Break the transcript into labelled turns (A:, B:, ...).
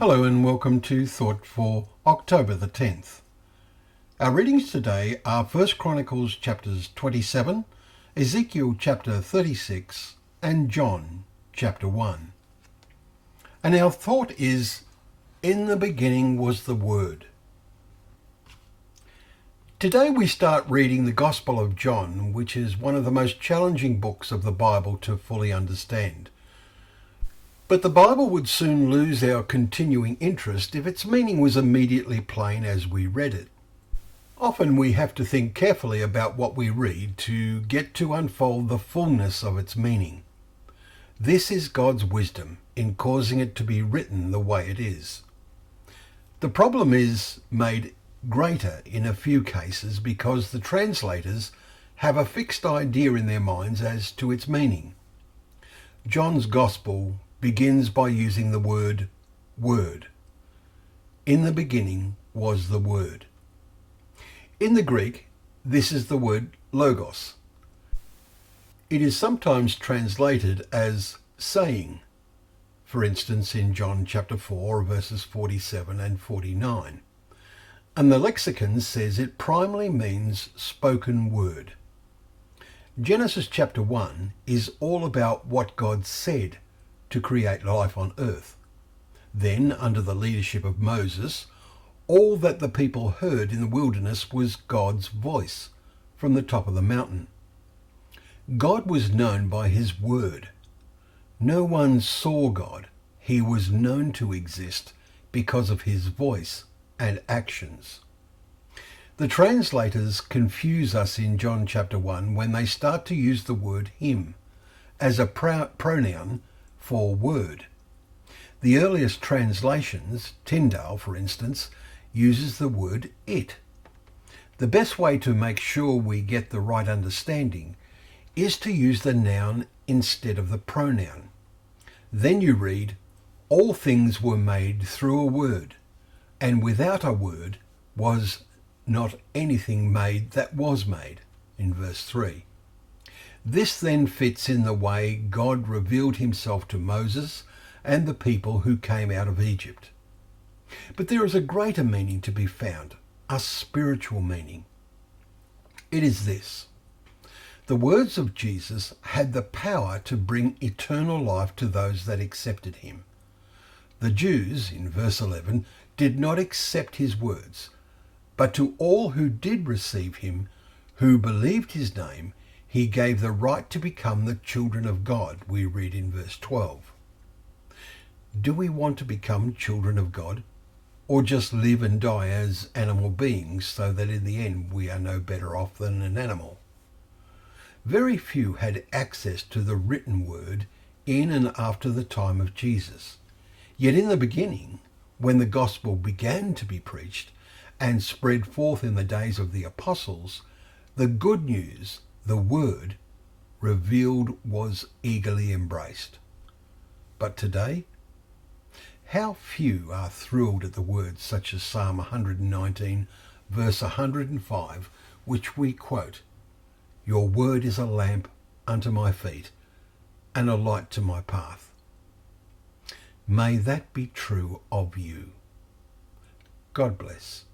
A: Hello and welcome to Thought for October the 10th. Our readings today are 1 Chronicles chapters 27, Ezekiel chapter 36 and John chapter 1. And our thought is, in the beginning was the Word. Today we start reading the Gospel of John, which is one of the most challenging books of the Bible to fully understand. But the Bible would soon lose our continuing interest if its meaning was immediately plain as we read it. Often we have to think carefully about what we read to get to unfold the fullness of its meaning. This is God's wisdom in causing it to be written the way it is. The problem is made greater in a few cases because the translators have a fixed idea in their minds as to its meaning. John's Gospel begins by using the word word. In the beginning was the Word. In the Greek, this is the word logos. It is sometimes translated as saying, for instance in John chapter 4 verses 47 and 49. And the lexicon says it primarily means spoken word. Genesis chapter 1 is all about what God said to create life on earth. Then, under the leadership of Moses, all that the people heard in the wilderness was God's voice from the top of the mountain. God was known by his word. No one saw God. He was known to exist because of his voice and actions. The translators confuse us in John chapter 1 when they start to use the word him as a pronoun for word. The earliest translations, Tyndale for instance, uses the word it. The best way to make sure we get the right understanding is to use the noun instead of the pronoun. Then you read, all things were made through a word, and without a word was not anything made that was made, in verse 3. This then fits in the way God revealed himself to Moses and the people who came out of Egypt. But there is a greater meaning to be found, a spiritual meaning. It is this: the words of Jesus had the power to bring eternal life to those that accepted him. The Jews, in verse 11, did not accept his words, but to all who did receive him, who believed his name, he gave the right to become the children of God, we read in verse 12. Do we want to become children of God, or just live and die as animal beings so that in the end we are no better off than an animal? Very few had access to the written word in and after the time of Jesus. Yet in the beginning, when the gospel began to be preached and spread forth in the days of the apostles, the good news, the word, revealed was eagerly embraced. But today, how few are thrilled at the words such as Psalm 119 verse 105, which we quote, "Your word is a lamp unto my feet and a light to my path." May that be true of you. God bless.